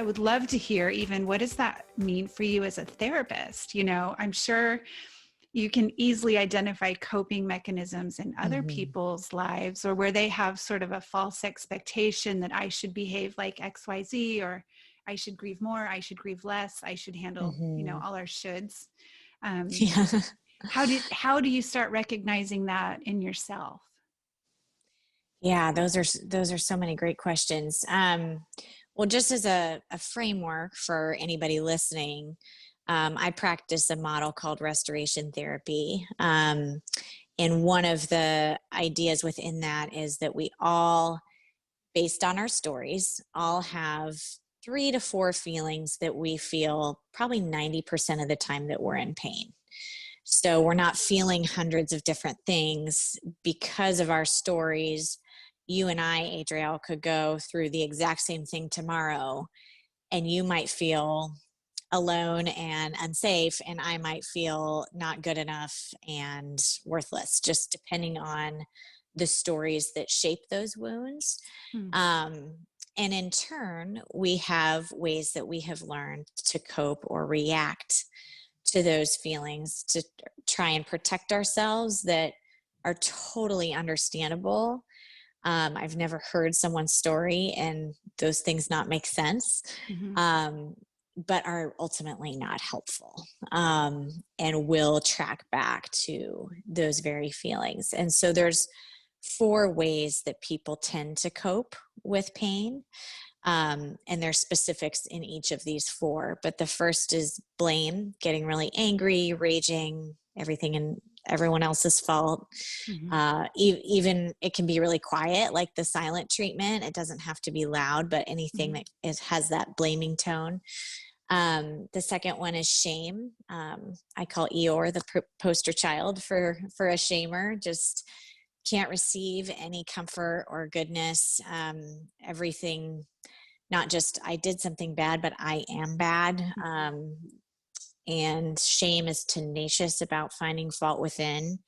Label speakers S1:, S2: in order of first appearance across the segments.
S1: would love to hear even what does that mean for you as a therapist? I'm sure you can easily identify coping mechanisms in other people's lives, or where they have sort of a false expectation that I should behave like XYZ, or I should grieve more, I should grieve less, I should handle, all our shoulds.
S2: Yeah.
S1: How do you start recognizing that in yourself?
S2: Yeah, those are so many great questions. Well, just as a framework for anybody listening, I practice a model called restoration therapy. And one of the ideas within that is that we all, based on our stories, all have 3 to 4 feelings that we feel probably 90% of the time that we're in pain. So we're not feeling hundreds of different things because of our stories. You and I, Adriel, could go through the exact same thing tomorrow, and you might feel alone and unsafe, and I might feel not good enough and worthless, just depending on the stories that shape those wounds. And in turn, we have ways that we have learned to cope or react to those feelings to try and protect ourselves that are totally understandable. I've never heard someone's story and those things not make sense, but are ultimately not helpful, and will track back to those very feelings. And so there's 4 ways that people tend to cope with pain. And there's specifics in each of these 4. But the first is blame, getting really angry, raging, everything in everyone else's fault. Even it can be really quiet, like the silent treatment. It doesn't have to be loud, but anything that has that blaming tone. The second one is shame. I call Eeyore the poster child for a shamer. Just can't receive any comfort or goodness. Everything, not just I did something bad, but I am bad. And shame is tenacious about finding fault within.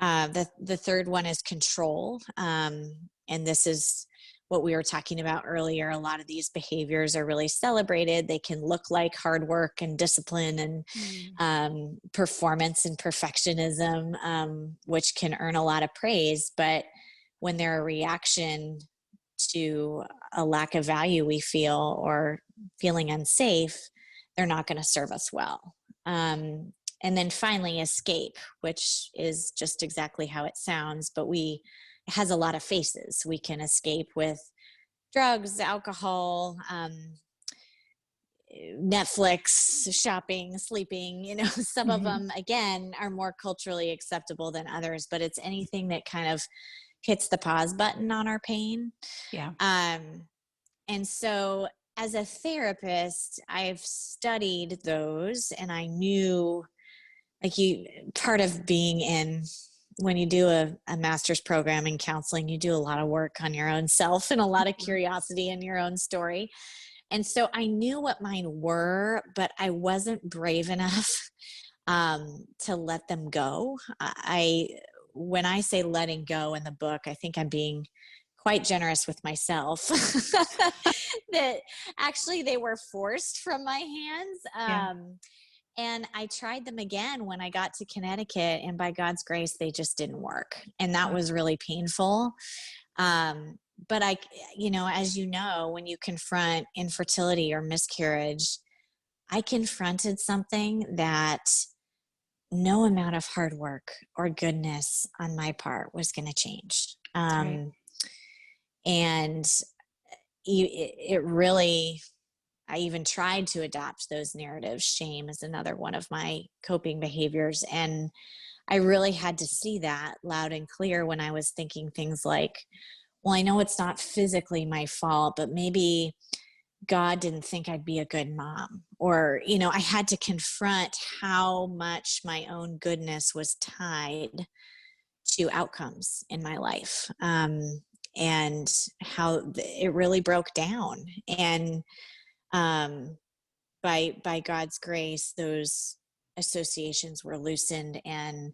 S2: The third one is control. And this is what we were talking about earlier. A lot of these behaviors are really celebrated. They can look like hard work and discipline and performance and perfectionism, which can earn a lot of praise. But when they're a reaction to a lack of value we feel or feeling unsafe, they're not going to serve us well. And then finally, escape, which is just exactly how it sounds, but it has a lot of faces. We can escape with drugs, alcohol, Netflix, shopping, sleeping. Some of them, again, are more culturally acceptable than others, but it's anything that kind of hits the pause button on our pain.
S1: Yeah.
S2: And so as a therapist, I've studied those, and I knew, part of being when you do a master's program in counseling, you do a lot of work on your own self and a lot of curiosity in your own story. And so I knew what mine were, but I wasn't brave enough to let them go. When I say letting go in the book, I think I'm being quite generous with myself that actually they were forced from my hands. And I tried them again when I got to Connecticut, and by God's grace, they just didn't work. And that was really painful. But as you know, when you confront infertility or miscarriage, I confronted something that no amount of hard work or goodness on my part was going to change.
S1: Right.
S2: And it really, I even tried to adopt those narratives. Shame is another one of my coping behaviors. And I really had to see that loud and clear when I was thinking things like, well, I know it's not physically my fault, but maybe God didn't think I'd be a good mom. Or, I had to confront how much my own goodness was tied to outcomes in my life. And how it really broke down. And by God's grace, those associations were loosened, and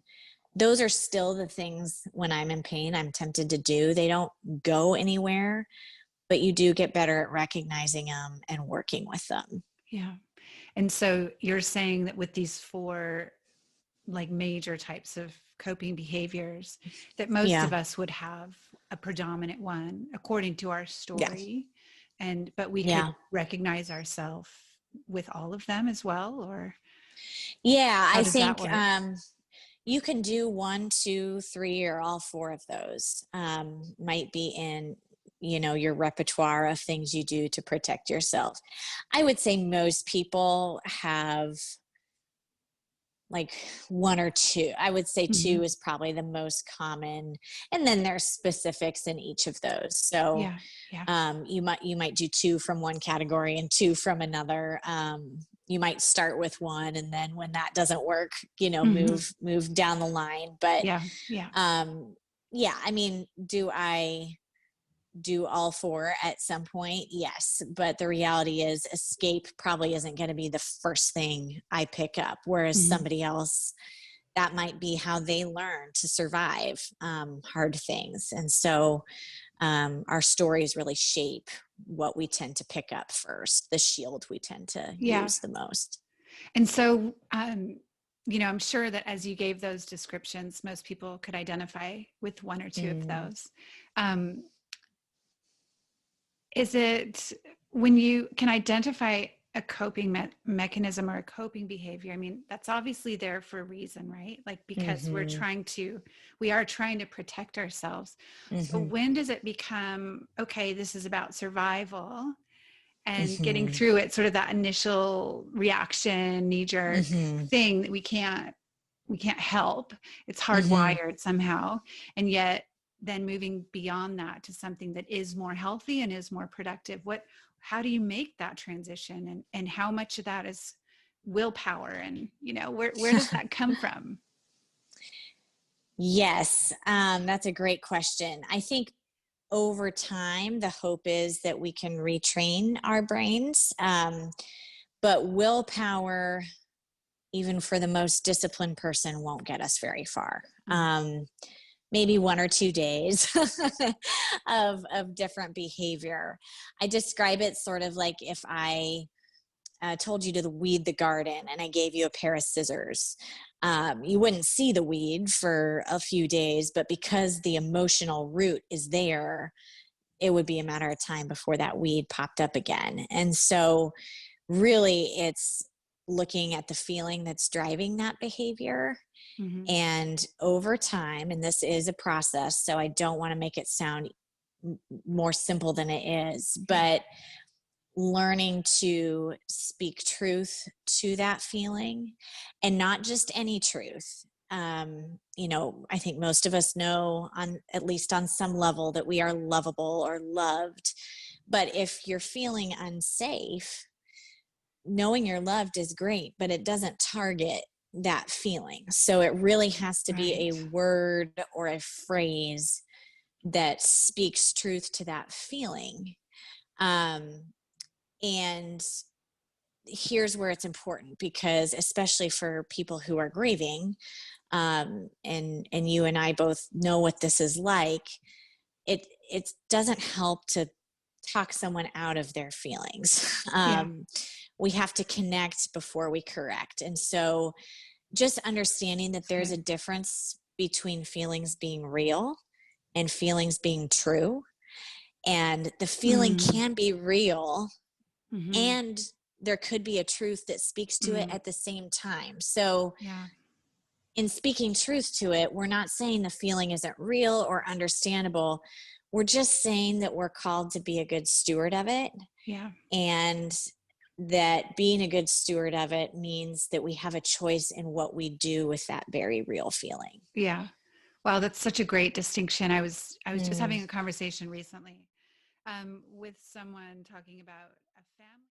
S2: those are still the things when I'm in pain I'm tempted to do. They don't go anywhere, but you do get better at recognizing them and working with them.
S1: Yeah. And so you're saying that with these four like major types of coping behaviors, that most
S2: Yeah.
S1: of us would have a predominant one according to our
S2: Yeah.
S1: story. But we could
S2: Yeah.
S1: recognize ourselves with all of them as well, or
S2: Yeah.
S1: how
S2: I
S1: does that
S2: think,
S1: work?
S2: you can do 1, 2, 3, or all four of those. Might be in, your repertoire of things you do to protect yourself. I would say most people have like 1 or 2. I would say
S1: Mm-hmm.
S2: 2 is probably the most common. And then there's specifics in each of those. So
S1: Yeah. Yeah.
S2: you might do 2 from one category and 2 from another. You might start with 1, and then when that doesn't work,
S1: Mm-hmm.
S2: move down the line. But
S1: Yeah. Yeah.
S2: yeah, I mean, do I do all 4 at some point? Yes. But the reality is escape probably isn't going to be the first thing I pick up. Whereas
S1: Mm-hmm.
S2: somebody else, that might be how they learn to survive hard things. And so our stories really shape what we tend to pick up first, the shield we tend to
S1: Yeah.
S2: use the most.
S1: And so, I'm sure that as you gave those descriptions, most people could identify with 1 or 2 of
S2: Mm,
S1: those. Um, is it when you can identify a coping mechanism or a coping behavior? I mean, that's obviously there for a reason, right? Like, because
S2: mhm,
S1: we are trying to protect ourselves. So
S2: mhm,
S1: when does it become, okay, this is about survival and getting
S2: mhm,
S1: through it, sort of that initial reaction, knee jerk
S2: mhm,
S1: thing that we can't help. It's
S2: mhm.
S1: hardwired somehow. And yet then moving beyond that to something that is more healthy and is more productive. How do you make that transition? And how much of that is willpower? And, where does that come from?
S2: Yes, that's a great question. I think over time, the hope is that we can retrain our brains. But willpower, even for the most disciplined person, won't get us very far.
S1: Mm-hmm.
S2: Maybe 1 or 2 days of different behavior. I describe it sort of like if I told you to weed the garden and I gave you a pair of scissors. You wouldn't see the weed for a few days, but because the emotional root is there, it would be a matter of time before that weed popped up again. And so, really, it's looking at the feeling that's driving that behavior.
S1: Mm-hmm.
S2: And over time, and this is a process, so I don't want to make it sound more simple than it is,
S1: Yeah.
S2: but learning to speak truth to that feeling, and not just any truth. I think most of us know, on at least on some level, that we are lovable or loved. But if you're feeling unsafe, knowing you're loved is great, but it doesn't target that feeling. So it really has to be a
S1: Right.
S2: word or a phrase that speaks truth to that feeling. Um, and here's where it's important, because especially for people who are grieving, and you and I both know what this is like, it doesn't help to talk someone out of their feelings.
S1: Yeah.
S2: We have to connect before we correct. And so just understanding that
S1: That's
S2: there's
S1: good.
S2: a difference between feelings being real and feelings being true. And the feeling
S1: Mm.
S2: can be real,
S1: Mm-hmm.
S2: and there could be a truth that speaks to it
S1: Mm.
S2: at the same time. So
S1: Yeah.
S2: in speaking truth to it, we're not saying the feeling isn't real or understandable. We're just saying that we're called to be a good steward of it.
S1: Yeah.
S2: And that being a good steward of it means that we have a choice in what we do with that very real feeling.
S1: Yeah. Wow, that's such a great distinction. I was just
S2: Mm.
S1: having a conversation recently with someone talking about a family.